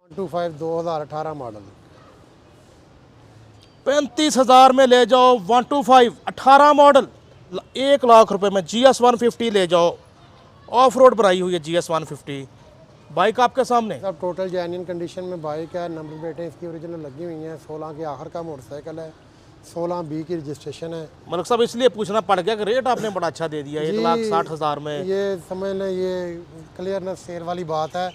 125 2018 model 35,000 में ले जाओ 125 18 मॉडल 1 लाख रुपए में GS 150 ले जाओ। ऑफ रोड बनाई हुई है GS 150। बाइक आपके सामने। सब टोटल जेन्युइन कंडीशन में बाइक है। नंबर प्लेटें इसकी ओरिजिनल लगी हुई हैं। 16 के आखिर का मोटरसाइकिल है। 16B की रजिस्ट्रेशन है। मतलब सब इसलिए पूछना पड़ गया कि रेट आपने बड़ा अच्छा दे दिया 1,60,000 में। ये समझ लें, ये क्लियरनेस सेल वाली बात है।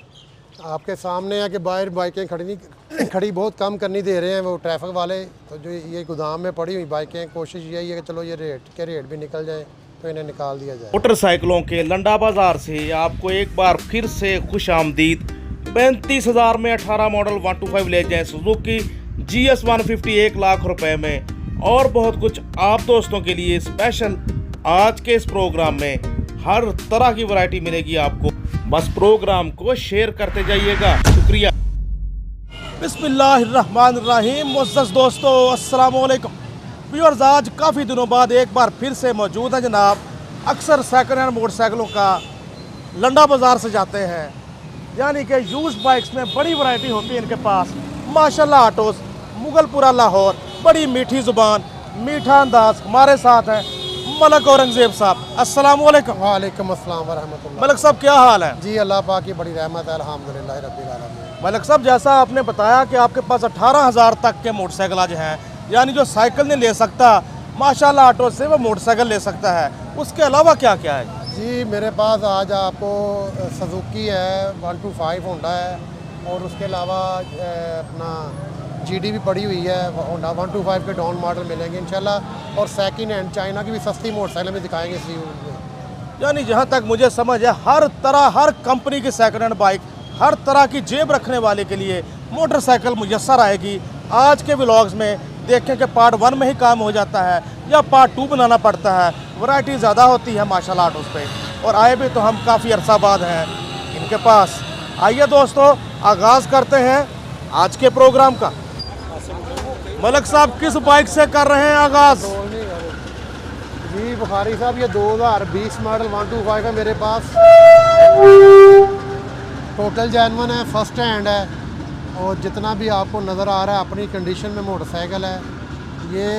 आपके सामने है कि बाहर बाइकें खड़ी बहुत कम करनी दे रहे हैं वो ट्रैफिक वाले। तो जो ये गोदाम में पड़ी हुई बाइकें, कोशिश यही है कि चलो ये रेट भी निकल जाए तो इन्हें निकाल दिया जाए। मोटरसाइकिलों के लंडा बाजार से आपको एक बार फिर से खुश आमदीद। 35,000 में 18 मॉडल 125 ले जाएं सुजुकी GS 150 1 लाख रुपए में। और बहुत कुछ आप दोस्तों के लिए स्पेशल आज के इस प्रोग्राम में हर तरह की वैरायटी मिलेगी आपको। बस प्रोग्राम को शेयर करते जाइएगा। शुक्रिया। बिस्मिल्लाहिर्रहमानिर्रहीम। मुअज़्ज़ज़ दोस्तों, अस्सलाम वालेकुम व्यूअर्स। आज काफ़ी दिनों बाद एक बार फिर से मौजूद है जनाब। अक्सर सेकंड हैंड मोटरसाइकिलों का लंडा बाज़ार से जाते हैं, यानी कि यूज्ड बाइक्स में बड़ी वैरायटी होती है इनके पास माशाल्लाह। ऑटोस मुगलपुरा लाहौर, बड़ी मीठी ज़ुबान, मीठा अंदाज। हमारे साथ हैं मलक औरंगज़ेब साहब। अस्सलाम वालेकुम। वालेकुम अस्सलाम वरहमतुल्लाह। मलक साहब क्या हाल है? जी अल्लाह पाक की बड़ी रहमत है, अल्हम्दुलिल्लाह रब्बिल आलमीन। मलक साहब, जैसा आपने बताया कि आपके पास 18,000 तक के मोटरसाइकिल आज हैं, यानी जो साइकिल नहीं ले सकता माशाल्लाह ऑटो से वो मोटरसाइकिल ले सकता है। उसके अलावा क्या क्या है? जी मेरे पास आज आपको सुजुकी है, 125 होंडा है, और उसके अलावा अपना GD भी पड़ी हुई है। होंडा 125 के डाउन मॉडल मिलेंगे इंशाल्लाह। और सेकंड हैंड चाइना की भी सस्ती मोटरसाइकिल में दिखाएंगे इस रिव्यू में। यानी जहाँ तक मुझे समझ है, हर तरह हर कंपनी की सेकंड हैंड बाइक, हर तरह की जेब रखने वाले के लिए मोटरसाइकिल मुयस्सर आएगी। आज के व्लॉग्स में देखें कि पार्ट 1 में ही काम हो जाता है या पार्ट 2 बनाना पड़ता है। वैरायटी ज़्यादा होती है माशाल्लाह ऑटोस पे, और आए भी तो हम काफ़ी अरसा बाद हैं इनके पास। आइए दोस्तों, आगाज़ करते हैं आज के प्रोग्राम का। मलक साहब, किस बाइक से कर रहे हैं आगाज़? जी बुखारी साहब, ये 2020 मॉडल 125 है मेरे पास। टोटल जेन्युइन है, फर्स्ट हैंड है, और जितना भी आपको नज़र आ रहा है अपनी कंडीशन में मोटरसाइकिल है। ये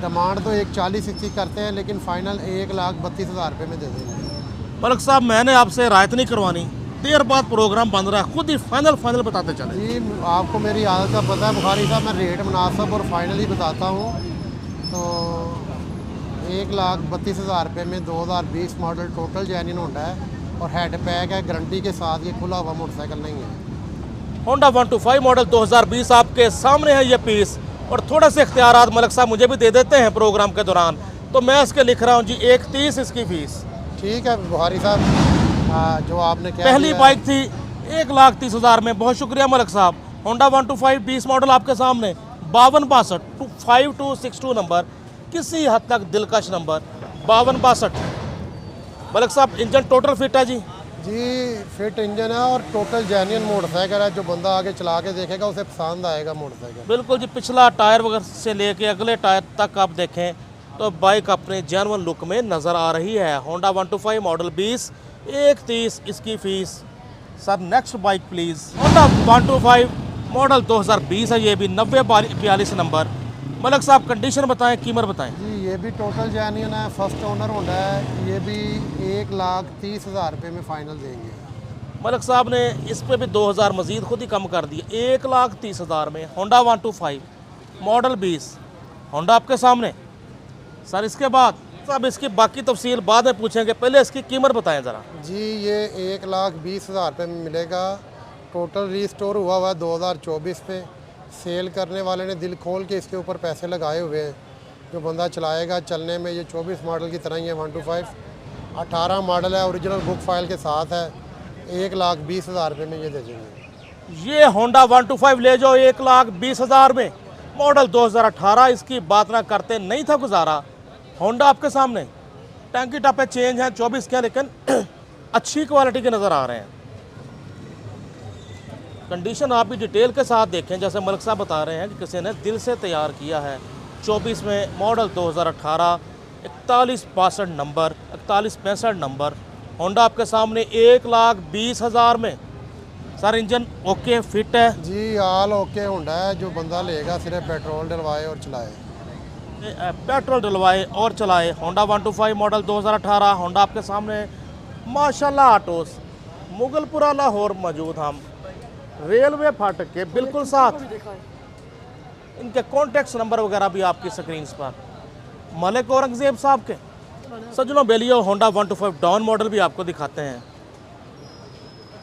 डिमांड तो 140 इसकी करते हैं, लेकिन फ़ाइनल 1,32,000 रुपये में दे देंगे। मलक साहब, मैंने आपसे रायत नहीं करवानी, देर बाद प्रोग्राम बन रहा है, खुद ही फाइनल बताते चले। जी आपको मेरी आदत का पता है बुखारी साहब, मैं रेट मुनासिब और फाइनल ही बताता हूँ। तो 1,32,000 रुपये में 2020 मॉडल टोटल जेन्युइन होंडा है, और हेड पैक है, गारंटी के साथ। ये खुला हुआ मोटरसाइकिल नहीं है। होंडा 125 मॉडल 2020 आपके सामने है ये पीस। और थोड़े से इख्तियारात मलक साहब मुझे भी दे देते हैं प्रोग्राम के दौरान, तो मैं इसके लिख रहा हूँ जी 1,30 इसकी फीस। ठीक है बुखारी साहब, जो आपने क्या पहली बाइक थी 1,30,000 में। बहुत शुक्रिया मलक साहब। होंडा 125 20 मॉडल आपके सामने, 5262 5262 नंबर, किसी हद तक दिलकश नंबर 5262। मलक साहब, इंजन टोटल फिट है जी? जी फिट इंजन है और टोटल जेन्युइन मोटरसाइकिल है। जो बंदा आगे चला के देखेगा उसे पसंद आएगा मोटरसाइकिल। बिल्कुल जी। पिछला टायर वगैरह से लेके अगले टायर तक आप देखें तो बाइक अपने जेन्युइन लुक में नज़र आ रही है। होंडा 125 मॉडल 20 1,30 इसकी fees. Sir next bike please. Honda 125 model 2020 है, ये भी 9042 नंबर। मलक साहब, कंडीशन बताएं, कीमत बताएं। जी ये भी टोटल जेन्युइन है, फर्स्ट ओनर होंडा है। ये भी 1,30,000 रुपये में फ़ाइनल देंगे। मलक साहब ने इस पर भी 2,000 मज़ीद खुद ही कम कर दिए। 1,30,000 में होंडा 125 मॉडल 20 होंडा आपके सामने। सर इसके बाद अब इसकी बाकी तफसील बाद में पूछेंगे, पहले इसकी कीमत बताएं ज़रा। जी ये 1,20,000 रुपये में मिलेगा। टोटल रीस्टोर हुआ है 2024 पे। सेल करने वाले ने दिल खोल के इसके ऊपर पैसे लगाए हुए हैं। जो बंदा चलाएगा, चलने में ये 24 मॉडल की तरह ही है। 125 18 मॉडल है, ओरिजिनल बुक फाइल के साथ है। 1,20,000 रुपये में ये दे देंगे। ये होंडा 125 ले जाओ 1,20,000 में, मॉडल 2018। इसकी बात ना करते नहीं था गुजारा। होंडा आपके सामने, टैंकी टापे चेंज हैं 24 के, लेकिन अच्छी क्वालिटी के नज़र आ रहे हैं। कंडीशन आप भी डिटेल के साथ देखें, जैसे मलक साहब बता रहे हैं कि किसी ने दिल से तैयार किया है। 24 में मॉडल 2018, 4162 नंबर, 4165 नंबर। होंडा आपके सामने 1,20,000 में। सर इंजन ओके फिट है? जी ऑल ओके होंडा है, जो बंदा लेगा सिर्फ पेट्रोल डलवाए और चलाए। पेट्रोल डलवाए और चलाए। होंडा 125 मॉडल 2018 होंडा आपके सामने। माशाल्लाह ऑटोस मुगलपुरा लाहौर मौजूद हम रेलवे फाटक के बिल्कुल साथ। इनके कॉन्टेक्ट नंबर वगैरह भी आपकी स्क्रीन पर। मलिक औरंगजेब साहब के सजनों बेलियो होंडा 125 डॉन मॉडल भी आपको दिखाते हैं।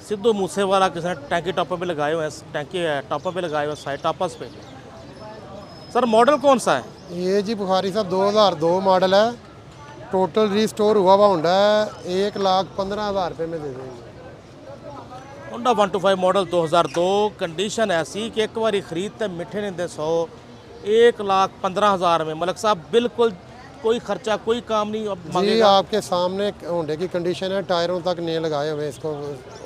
सिद्धू मूसेवाला के साथ टैंकी टॉपर पे लगाए हुए हैं, टैंकी टॉपर पे लगाए हुए साइड टॉपर्स पे। सर मॉडल कौन सा है? ये जी बुखारी साहब 2002 मॉडल है, टोटल रीस्टोर हुआ हुआ होंडा है, 1,15,000 रुपये में दे देंगे। होंडा 125 मॉडल 2002 कंडीशन ऐसी कि एक बार खरीदते मिठे नहीं दे 100, 1,15,000 में। मलिक साहब बिल्कुल कोई खर्चा कोई काम नहीं अब जी मांगेगा। आपके सामने होंडे की कंडीशन है, टायरों तक नहीं लगाए हुए इसको।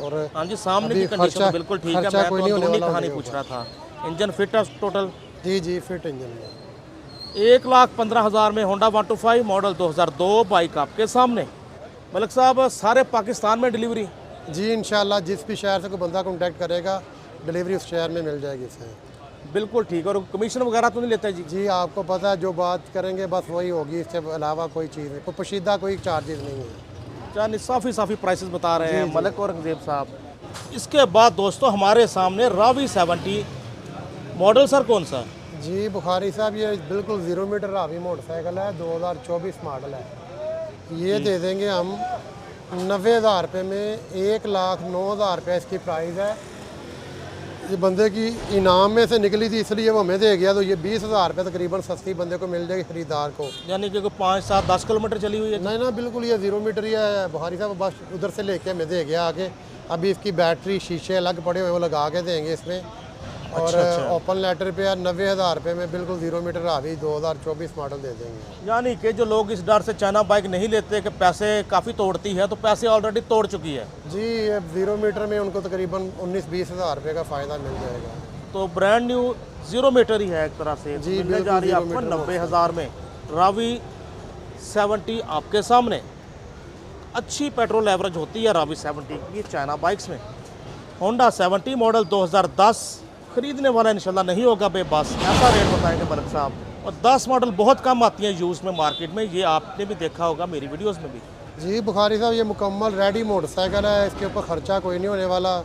और हाँ जी सामने अभी की कंडीशन खर्चा- बिल्कुल ठीक है। खर्चा मैं कोई तो नहीं होने अंदरूनी वाला कहानी होने पूछ रहा था। इंजन फिट है टोटल? जी जी फिट इंजन में। 1,15,000 में होंडा 125 मॉडल 2002 बाइक आपके सामने। मलिक साहब सारे पाकिस्तान में डिलीवरी? जी इंशाल्लाह जिस भी शहर से कोई बंदा कांटेक्ट करेगा डिलीवरी उस शहर में मिल जाएगी इसे। बिल्कुल ठीक। और कमीशन वगैरह तो नहीं लेते जी? जी आपको पता है जो बात करेंगे बस वही होगी, इससे अलावा कोई चीज़ नहीं, कोई पोशीदा कोई चार्जेस नहीं है। यानी साफ़ी प्राइसेस बता रहे हैं मलिक औरंगजेब साहब। इसके बाद दोस्तों हमारे सामने रावी 70 मॉडल। सर कौन सा? जी बुखारी साहब ये बिल्कुल 0 मीटर रावी मोटरसाइकिल है, 2024 मॉडल है। ये दे देंगे हम 90,000 रुपये में, 1,09,000 रुपये इसकी प्राइस है। ये बंदे की इनाम में से निकली थी इसलिए वो हमें दे गया, तो ये 20,000 रुपये तकरीबन सस्ती बंदे को मिल जाएगी खरीदार को। यानी कि 5, 7, 10 किलोमीटर चली हुई है? नहीं ना बिल्कुल ये 0 मीटर ही है बुखारी साहब, बस उधर से लेके हमें दे गया आगे। अभी इसकी बैटरी शीशे अलग पड़े हुए वो लगा के देंगे इसमें। और ओपन लेटर पे 90,000 रुपये में बिल्कुल 0 मीटर रावी 2024 मॉडल दे देंगे। यानी कि जो लोग इस डर से चाइना बाइक नहीं लेते कि पैसे काफ़ी तोड़ती है, तो पैसे ऑलरेडी तोड़ चुकी है। जी ये 0 मीटर में उनको तकरीबन 19-20 हज़ार रुपये का फ़ायदा मिल जाएगा। तो ब्रांड न्यू 0 मीटर ही है एक तरह से। जी, मिलने जा रही है आपको 90,000 में रावी 70 आपके सामने। अच्छी पेट्रोल एवरेज होती है रावी 70 की चाइना बाइक्स में। होंडा 70 मॉडल 2010 खरीदने वाला इंशाल्लाह नहीं होगा बेबस, ऐसा रेट बताएंगे मलिक साहब। और 10 मॉडल बहुत कम आती हैं यूज़ में मार्केट में, ये आपने भी देखा होगा मेरी वीडियोस में भी। जी बुखारी साहब ये मुकम्मल रेडी मोटरसाइकिल है, इसके ऊपर ख़र्चा कोई नहीं होने वाला।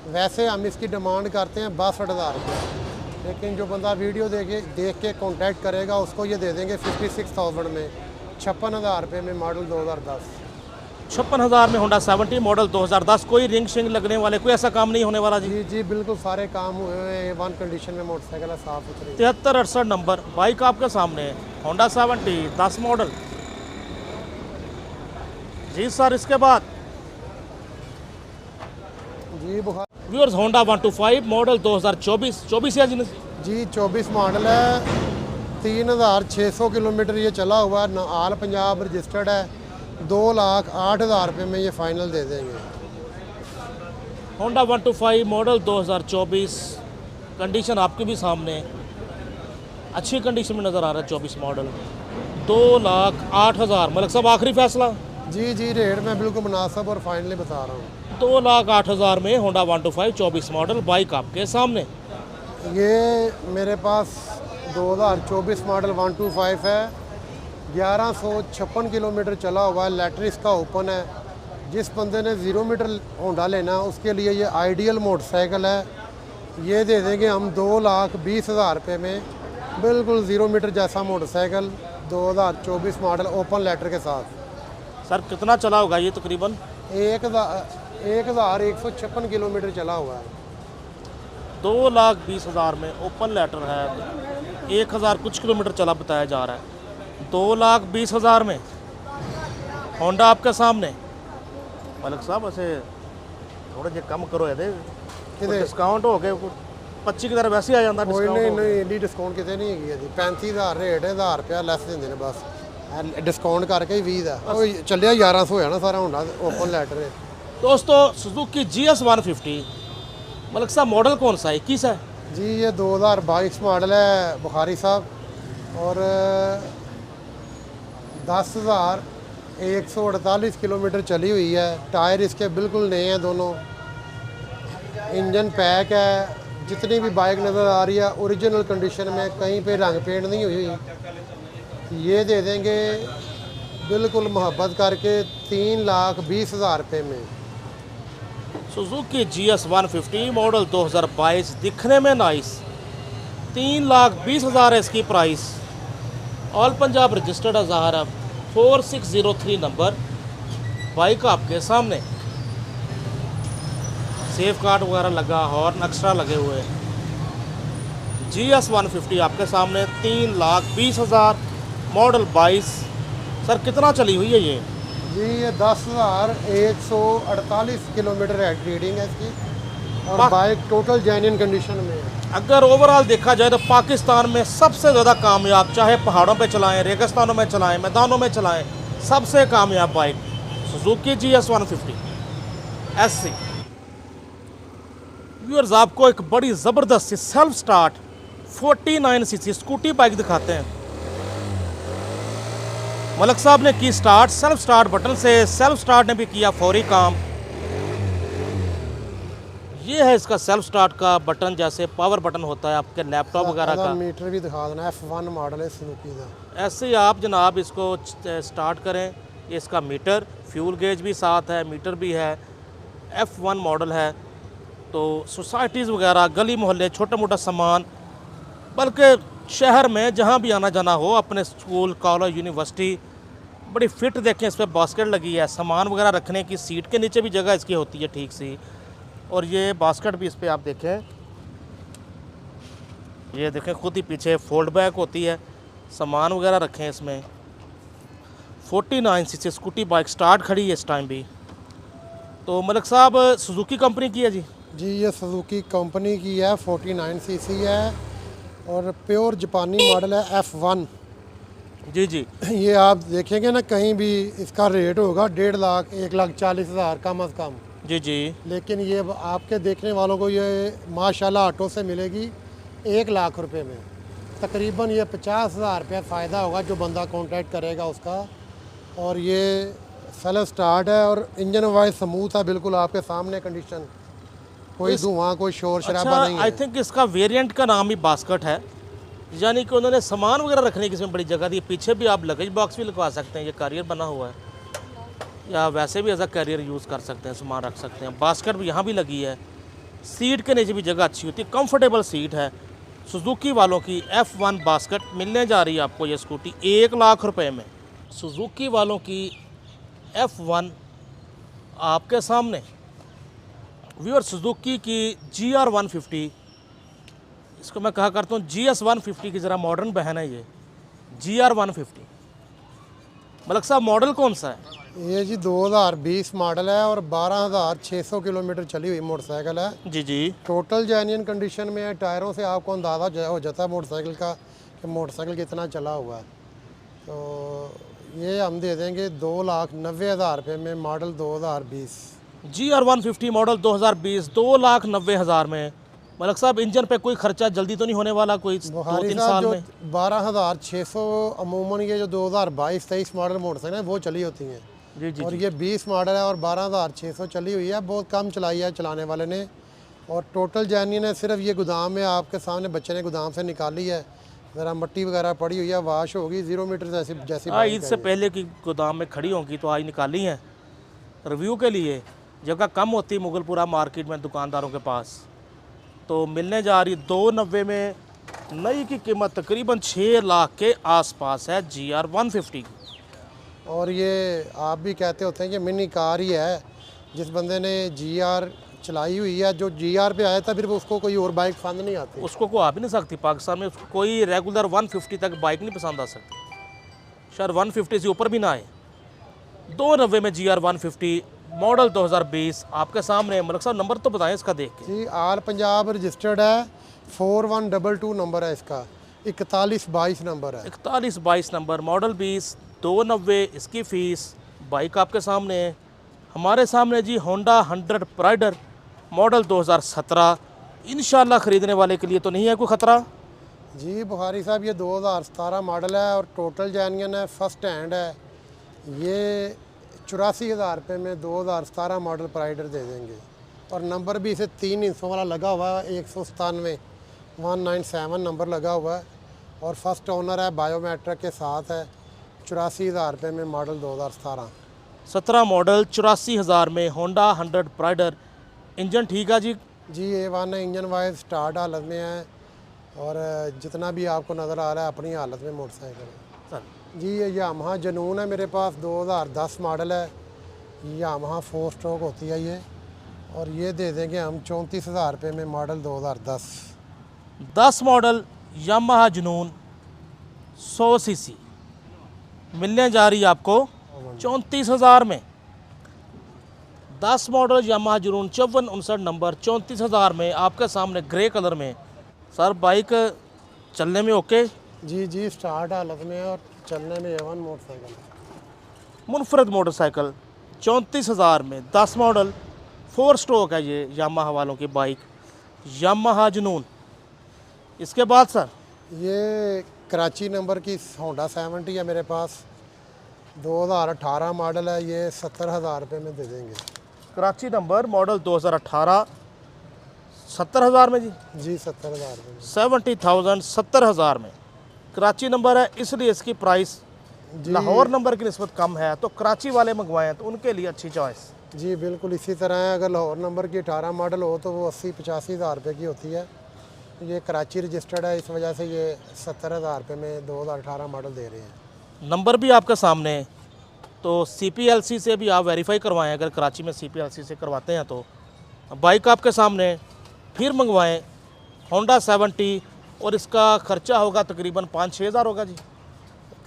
वैसे हम इसकी डिमांड करते हैं 62,000 रुपये, लेकिन जो बंदा वीडियो देख के कॉन्टैक्ट करेगा उसको ये दे देंगे 56,000 में, 56,000 रुपये में मॉडल 2010। 56,000 में होंडा 70 मॉडल 2010। कोई रिंग शिंग लगने वाले कोई ऐसा काम नहीं होने वाला जी? जी जी बिल्कुल सारे काम हुए हुए हैं, वन कंडीशन में मोटरसाइकिल है, साफ़ सुथरी। 7368 नंबर बाइक आपके सामने है, होंडा 70 10 मॉडल। जी सर इसके बाद जी बुखार व्यूअर्स होंडा 125 मॉडल 2024 है जी? जी 24 मॉडल है, 3,600 किलोमीटर ये चला हुआ है, आल पंजाब रजिस्टर्ड है। 2,08,000 रुपये में ये फ़ाइनल दे देंगे। होंडा 125 मॉडल 2024 कंडीशन आपके भी सामने अच्छी कंडीशन में नज़र आ रहा है। 24 मॉडल 2,08,000। मलिक साहब आखिरी फैसला? जी जी रेट मैं बिल्कुल मुनासिब और फाइनली बता रहा हूँ। 2,08,000 में होंडा 125 24 मॉडल बाइक आपके सामने। ये मेरे पास 2024 मॉडल 125 है, 1156 किलोमीटर चला हुआ है, लेटर इसका ओपन है। जिस बंदे ने 0 मीटर होंडा लेना है उसके लिए ये आइडियल मोटरसाइकिल है। ये दे देंगे हम 2,20,000 रुपये में, बिल्कुल 0 मीटर जैसा मोटरसाइकिल 2024 मॉडल ओपन लेटर के साथ। सर कितना चला होगा ये तकरीबन? 1,156 किलोमीटर चला हुआ है। 2,20,000 में ओपन लेटर है, 1,000 कुछ किलोमीटर चला बताया जा रहा है। 2,20,000 में होंडा आपके सामने। मलिक साहब ऐसे थोड़े जे कम करो डिस्काउंट हो गए 25 की तरह वैसे ही आ जाता कोई डिस्काउंट। नहीं एडी डिस्काउंट कितने नहीं है जी, 35,000 रेट है, 1,000 रुपया लैस देंगे ने बस, डिस्काउंट करके ही 20 है। चलिया 1100 होया ना सारा होंडा ओपन लेटर है। दोस्तों सुजुकी GS 150 मलिक साहब मॉडल कौन सा है? 21 है जी ये 2022 मॉडल है बुखारी साहब, और 10,148 किलोमीटर चली हुई है। टायर इसके बिल्कुल नए हैं दोनों। इंजन पैक है। जितनी भी बाइक नज़र आ रही है ओरिजिनल कंडीशन में, कहीं पे रंग पेंट नहीं हुई। ये दे देंगे बिल्कुल मोहब्बत करके 3,20,000 रुपये में। सुजुकी GS 150 मॉडल 2022 दिखने में नाइस, 3,20,000 है इसकी प्राइस। ऑल पंजाब रजिस्टर्ड है, 4603 नंबर। बाइक आपके सामने, सेफ गार्ड वगैरह लगा, हॉर्न एक्स्ट्रा लगे हुए हैं। GS 150 आपके सामने 3,20,000 मॉडल 22। सर कितना चली हुई है ये? जी ये 10,148 किलोमीटर रीडिंग है इसकी, और बाइक टोटल जेन्युइन कंडीशन में है। अगर ओवरऑल देखा जाए तो पाकिस्तान में सबसे ज़्यादा कामयाब, चाहे पहाड़ों पे चलाएं, रेगिस्तानों में चलाएं, मैदानों में चलाएं, सबसे कामयाब bike Suzuki GS 150 SC। Viewers आपको एक बड़ी ज़बरदस्त सी self start 49cc scooty bike दिखाते हैं। मलक साहब ने की स्टार्ट सेल्फ स्टार्ट बटन से, सेल्फ स्टार्ट ने भी किया फौरी काम। ये है इसका सेल्फ स्टार्ट का बटन, जैसे पावर बटन होता है आपके लैपटॉप वगैरह का। मीटर भी दिखा देना, F1 मॉडल है सुजुकी का। ऐसे ही आप जनाब इसको स्टार्ट करें। ये इसका मीटर, फ्यूल गेज भी साथ है, मीटर भी है, F1 मॉडल है। तो सोसाइटीज़ वगैरह, गली मोहल्ले, छोटा मोटा सामान, बल्कि शहर में जहाँ भी आना जाना हो, अपने स्कूल, कॉलेज, यूनिवर्सिटी, बड़ी फिट देखें। इस पर बास्केट लगी है, सामान वगैरह रखने की, सीट के नीचे भी जगह इसकी होती है ठीक सी। और ये बास्केट भी इस पर आप देखें, ये देखें खुद ही पीछे फोल्ड बैक होती है, सामान वगैरह रखें इसमें। 49cc स्कूटी बाइक स्टार्ट खड़ी है इस टाइम भी। तो मलिक साहब सुजुकी कंपनी की है जी? जी ये सुजुकी कंपनी की है, 49cc है और प्योर जापानी मॉडल है, F1। जी जी। ये आप देखेंगे ना, कहीं भी इसका रेट होगा 1.5 लाख, 1,40,000 कम अज़ कम। जी जी। लेकिन ये आपके देखने वालों को ये माशाल्लाह ऑटो से मिलेगी 1 लाख रुपए में। तकरीबन ये 50,000 रुपये फ़ायदा होगा जो बंदा कॉन्टैक्ट करेगा उसका। और ये सेल्फ स्टार्ट है और इंजन वाइज स्मूथ है, बिल्कुल आपके सामने कंडीशन, कोई धुआं, कोई शोर शराबा नहीं है। आई थिंक इसका वेरिएंट का नाम ही बास्केट है, यानी कि उन्होंने सामान वगैरह रखने की इसमें बड़ी जगह दी। पीछे भी आप लगेज बॉक्स भी लगवा सकते हैं, ये कैरियर बना हुआ है, या वैसे भी एज अ कैरियर यूज़ कर सकते हैं, सामान रख सकते हैं। बास्केट भी यहाँ भी लगी है, सीट के नीचे भी जगह अच्छी होती है, कंफर्टेबल सीट है। सुजुकी वालों की F1 बास्केट मिलने जा रही है आपको ये स्कूटी 1 लाख रुपए में। सुजुकी वालों की F1 आपके सामने। व्यूअर सुजुकी की GR 150, इसको मैं कहा करता हूँ GS 150 की ज़रा मॉडर्न बहन है ये GR 150। मलक साहब मॉडल कौन सा है? ये जी 2020 मॉडल है और 12,600 किलोमीटर चली हुई मोटरसाइकिल है। जी जी। टोटल जेन्युइन कंडीशन में है। टायरों से आपको अंदाज़ा हो जाता है मोटरसाइकिल का कि मोटरसाइकिल कितना चला हुआ है। तो ये हम दे देंगे 2,90,000 रुपये में, मॉडल 2020। GR 150 मॉडल 2020 2,90,000 में। मलक साहब इंजन पे कोई खर्चा जल्दी तो नहीं होने वाला, कोई 2-3 साल में? 12,600 अमूमन ये जो 2022-23 मॉडल मोटरसाइकिल है वो चली होती हैं। जी जी। और ये 20 मॉडल है और 12,600 चली हुई है, बहुत कम चलाई है चलाने वाले ने। और टोटल जेन्युइन है, सिर्फ ये गोदाम में आपके सामने बच्चे ने गोदाम से निकाली है, ज़रा मट्टी वगैरह पड़ी हुई है, वाश होगी, 0 मीटर जैसी ईद से पहले की गोदाम में खड़ी होंगी तो आज निकाली हैं रिव्यू के लिए। जगह कम होती है मुगलपुरा मार्केट में दुकानदारों के पास, तो मिलने जा रही 290 में। नई की कीमत तकरीबन 6 लाख के आसपास है GR 150 की। और ये आप भी कहते होते हैं कि मिनी कार ही है। जिस बंदे ने GR चलाई हुई है, जो GR पे आया था, फिर उसको कोई और बाइक पसंद नहीं आती, उसको को आ भी नहीं सकती पाकिस्तान में, उसको कोई रेगुलर 150 तक बाइक नहीं पसंद आ सकती, शायद 150 से ऊपर भी ना आए। 290 में GR 150 मॉडल 2020 आपके सामने। मलिक साहब नंबर तो बताएं इसका देख के। जी ऑल पंजाब रजिस्टर्ड है, 4122 नंबर है इसका, 4122 नंबर है। 4122 नंबर, मॉडल 20, 290 इसकी फ़ीस। बाइक आपके सामने है। हमारे सामने जी होंडा 100 प्राइडर मॉडल 2017। इंशाल्लाह ख़रीदने वाले के लिए तो नहीं है कोई ख़तरा? जी बुखारी साहब ये 2017 मॉडल है और टोटल जेन्युइन है, फर्स्ट हैंड है। ये 84,000 रुपये में 2017 मॉडल प्राइडर दे देंगे। और नंबर भी इसे 3 हिस्सों वाला लगा हुआ है, 197 197 नंबर लगा हुआ है और फर्स्ट ओनर है, बायोमेट्रिक के साथ है। 84,000 रुपये में मॉडल 2017। 17 मॉडल 84,000 में होंडा 100 प्राइडर। इंजन ठीक है जी? जी A1 है, इंजन वाइज स्टार्ट हालत में है और जितना भी आपको नज़र आ रहा है अपनी हालत में मोटरसाइकिल है। सर जी ये यामाहा जनून है मेरे पास, 2010 मॉडल है। यामाहा 4 स्ट्रोक होती है ये, और ये दे देंगे हम 34,000 रुपये में मॉडल 2010। 10 मॉडल यामाहा जुनून 100 सीसी मिलने जा रही है आपको 34,000 में। 10 मॉडल यामाहा जुनून 5459 नंबर 34,000 में आपके सामने ग्रे कलर में। सर बाइक चलने में ओके? जी स्टार्ट हालत में है और चलने में A1 मोटरसाइकिल है। मुनफरद मोटरसाइकिल 34,000 में 10 मॉडल 4 स्ट्रोक है ये यामाहा वालों की बाइक, यामाहा जुनून। इसके बाद सर ये कराची नंबर की होंडा 70 है मेरे पास, 2018 मॉडल है। ये 70,000 रुपये में दे देंगे। कराची नंबर मॉडल 2018 70,000 में जी? 70,000 रुपये में। 70,000 70,000 में कराची नंबर है, इसलिए इसकी प्राइस लाहौर नंबर की निस्बत कम है। तो कराची वाले मंगवाएं तो उनके लिए अच्छी चॉइस। जी बिल्कुल इसी तरह है। अगर लाहौर नंबर की 18 मॉडल हो तो वो 80-85,000 रुपये की होती है। ये कराची रजिस्टर्ड है, इस वजह से ये 70,000 रुपये में 2018 मॉडल दे रहे हैं। नंबर भी आपके सामने, तो CPLC से भी आप वेरीफाई करवाएं। अगर कराची में CPLC से करवाते हैं तो बाइक आपके सामने, फिर मंगवाएं। होंडा 70 और इसका खर्चा होगा तकरीबन 5-6 हज़ार होगा जी।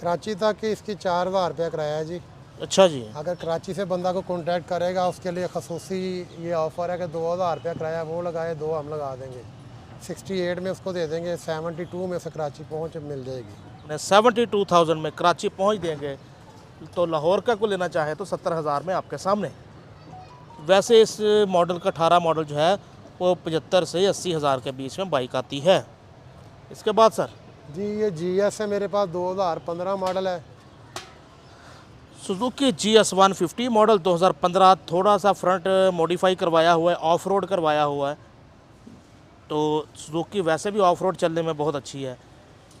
कराची तक की इसकी 4,000 रुपये किराया है जी। अच्छा जी। अगर कराची से बंदा को कॉन्टैक्ट करेगा उसके लिए खसूसी ये ऑफ़र है कि 2,000 रुपया किराया वो लगाए, 2 हम लगा देंगे। 68 में उसको दे देंगे, 72 में से कराची पहुँच मिल जाएगी। 72,000 में कराची पहुंच देंगे। तो लाहौर का को लेना चाहे तो 70,000 में आपके सामने। वैसे इस मॉडल का 18 मॉडल जो है वो 75 से 80,000 के बीच में बाइक आती है। इसके बाद सर जी ये GS है मेरे पास, 2015 मॉडल है। सुजुकी GS 150 मॉडल 2015, थोड़ा सा फ्रंट मॉडिफाई करवाया हुआ है, ऑफ रोड करवाया हुआ है। तो सुजुकी वैसे भी ऑफ रोड चलने में बहुत अच्छी है।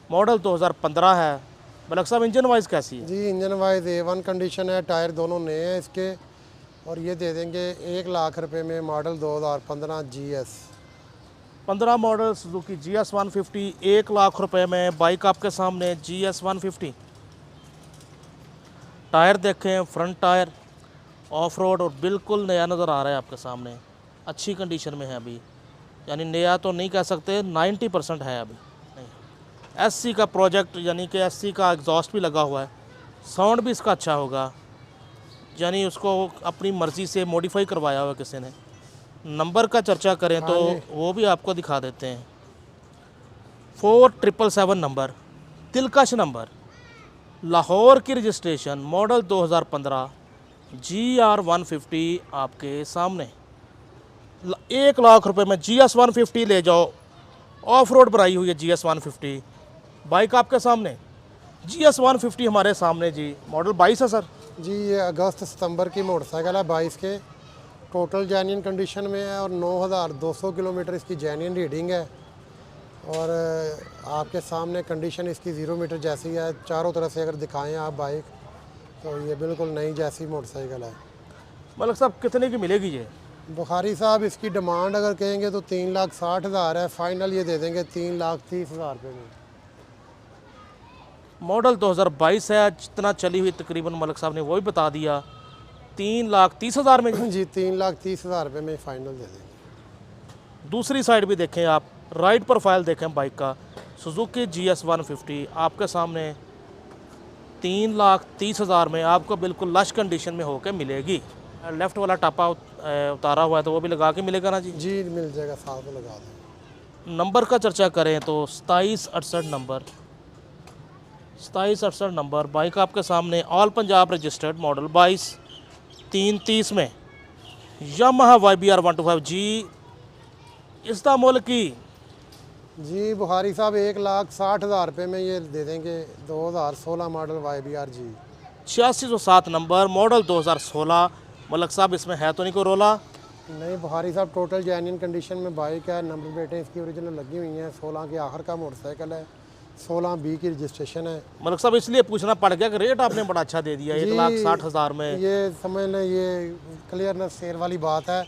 मॉडल 2015 है। मलक साहब इंजन वाइज कैसी है? जी इंजन वाइज A1 कंडीशन है, टायर दोनों नए हैं इसके, और ये दे देंगे 1 लाख रुपए में model 2015 GS। 15 model Suzuki GS 150 1 lakh रुपए में बाइक आपके सामने GS 150। टायर देखें, फ्रंट टायर ऑफ रोड और बिल्कुल नया नज़र आ रहा है आपके सामने, अच्छी कंडीशन में है अभी। यानी नया तो नहीं कह सकते, 90% है अभी नहीं। SC का प्रोजेक्ट यानी कि SC का एग्जॉस्ट भी लगा हुआ है, साउंड भी इसका अच्छा होगा। यानी उसको अपनी मर्ज़ी से मॉडिफाई करवाया हुआ किसी ने। नंबर का चर्चा करें तो वो भी आपको दिखा देते हैं। 4777 नंबर, दिलकश नंबर, लाहौर की रजिस्ट्रेशन, मॉडल 2015 GR 150 आपके सामने। 1 लाख रुपए में GS 150 ले जाओ। ऑफ रोड बनाई हुई है GS 150 बाइक आपके सामने। GS 150 हमारे सामने जी। मॉडल 22 है सर जी ये अगस्त सितंबर की मोटरसाइकिल है 22 के, टोटल जेन्युइन कंडीशन में है और 9,200 किलोमीटर इसकी जेन्युइन रीडिंग है। और आपके सामने कंडीशन इसकी 0 मीटर जैसी है। चारों तरफ से अगर दिखाएं आप बाइक तो ये बिल्कुल नई जैसी मोटरसाइकिल है। मलक साहब कितने की मिलेगी ये? बुखारी साहब इसकी डिमांड अगर कहेंगे तो 3,60,000 है, फाइनल ये दे देंगे 3,30,000 रुपये में। मॉडल 2022 है, जितना चली हुई तकरीबन मलक साहब ने वो भी बता दिया। 3,30,000 में जी 3,30,000 रुपये में फाइनल दे देंगे। दूसरी साइड भी देखें आप, राइट प्रोफाइल देखें बाइक का। सुजुकी GS 150 आपके सामने 3,30,000 में आपको बिल्कुल लश कंडीशन में होकर मिलेगी। लेफ़्ट वाला टापा उतारा हुआ है तो वो भी लगा के मिलेगा ना जी? जी मिल जाएगा, साथ में लगा दें। नंबर का चर्चा करें तो 2768 नंबर, 2768 नंबर बाइक आपके सामने, ऑल पंजाब रजिस्टर्ड, मॉडल 22 330 में। यामाहा YBR 125G इसका मुल्क की जी बुखारी साहब 1,60,000 रुपये में ये दे देंगे। 2016 मॉडल YBR G। 8607 नंबर, मॉडल 2016। मलक साहब इसमें है तो नहीं कोई रोला? नहीं बुखारी साहब, टोटल जेन्युइन कंडीशन में बाइक है, नंबर प्लेटें इसकी ओरिजिनल लगी हुई हैं, 16 के आखिर का मोटरसाइकिल है, 16B की रजिस्ट्रेशन है। मलिक साहब इसलिए पूछना पड़ गया कि रेट आपने बड़ा अच्छा दे दिया, 1,60,000 में। ये समझ लें, ये क्लियरनेस सेल वाली बात है,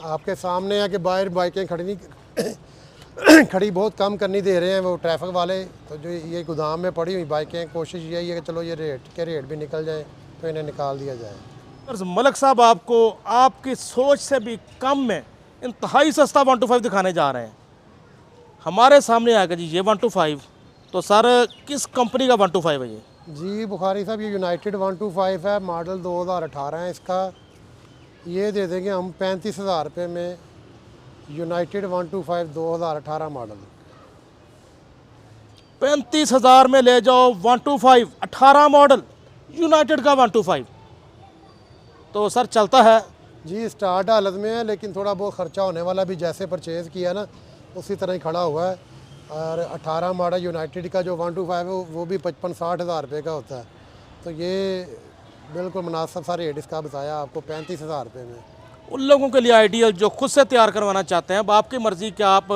आपके सामने है कि बाहर बाइकें खड़ी नहीं खड़ी बहुत कम करनी दे रहे हैं वो ट्रैफिक वाले, तो जो ये गोदाम में पड़ी हुई बाइकें, कोशिश यही है कि चलो ये रेट भी निकल जाए तो इन्हें निकाल दिया जाए। मलिक साहब आपको आपकी सोच से भी कम में इंतहाई सस्ता 125 दिखाने जा रहे हैं। हमारे सामने आएगा जी ये 125, तो सर किस कंपनी का 125 है ये? जी बुखारी साहब, ये यूनाइटेड 125 है, मॉडल 2018 है इसका। ये दे देंगे हम 35,000 रुपये में, यूनाइटेड 125 2018 मॉडल। 35,000 में ले जाओ 125 18 मॉडल यूनाइटेड का 125, तो सर चलता है? जी स्टार्ट हालत में है, लेकिन थोड़ा बहुत ख़र्चा होने वाला भी, जैसे परचेज़ किया ना उसी तरह ही खड़ा हुआ है। और 18 मॉडल यूनाइटेड का जो 125 है वो भी 55-60 हज़ार रुपये का होता है, तो ये बिल्कुल मुनासिब सा रेट इसका बताया आपको 35,000 रुपये में। उन लोगों के लिए आइडियल जो खुद से तैयार करवाना चाहते हैं, अब आपकी मर्ज़ी कि आप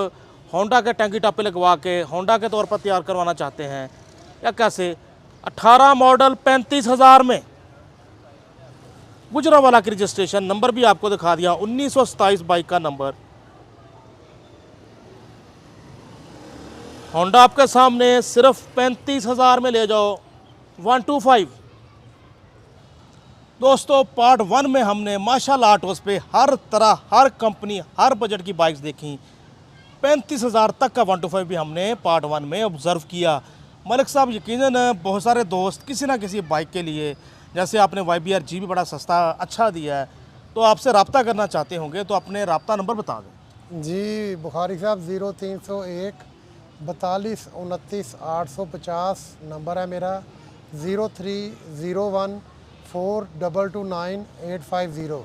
होंडा के टंकी टापे लगवा के होंडा के तौर पर तैयार करवाना चाहते हैं या कैसे। 18 मॉडल 35,000 में, गुजरावाला की रजिस्ट्रेशन, नंबर भी आपको दिखा दिया, 1927 बाइक का नंबर। होंडा आपके सामने सिर्फ 35,000 में ले जाओ 125। दोस्तों पार्ट 1 में हमने माशाल्लाह ऑटोस पे हर तरह, हर कंपनी, हर बजट की बाइक्स देखी। 35,000 तक का 125 भी हमने पार्ट 1 में ऑब्ज़र्व किया। मलिक साहब यकीनन बहुत सारे दोस्त किसी ना किसी बाइक के लिए, जैसे आपने YBR G भी बड़ा सस्ता अच्छा दिया है, तो आपसे रब्ता करना चाहते होंगे, तो अपने रब्ता नंबर बता दें। जी बुखारी साहब, 0301 42 29 850 नंबर है मेरा, 0301 422 850।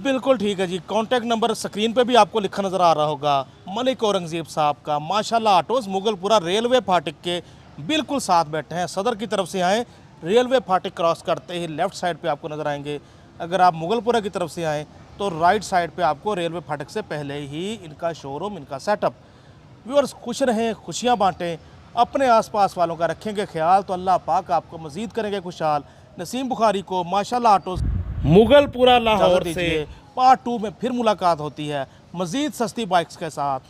बिल्कुल ठीक है जी। कांटेक्ट नंबर स्क्रीन पे भी आपको लिखा नज़र आ रहा होगा, मलिक औरंगज़ेब साहब का। माशाल्लाह ऑटोज़ मुगलपुरा रेलवे फाटक के बिल्कुल साथ बैठे हैं। सदर की तरफ से आएँ, रेलवे फाटक क्रॉस करते ही लेफ़्ट साइड पे आपको नज़र आएंगे। अगर आप मुगलपुरा की तरफ से आएँ तो राइट साइड पे आपको रेलवे फाटक से पहले ही इनका शोरूम, इनका सेटअप। व्यूअर्स खुश रहें, खुशियाँ बाँटें, अपने आसपास वालों का रखेंगे ख्याल तो अल्लाह पाक आपको मज़ीद करेंगे खुशहाल। नसीम बुखारी को माशाल्लाह ऑटोज़ मुगलपुरा लाहौर से पार्ट 2 में फिर मुलाकात होती है मज़ीद सस्ती बाइक्स के साथ।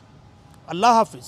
अल्लाह हाफिज़।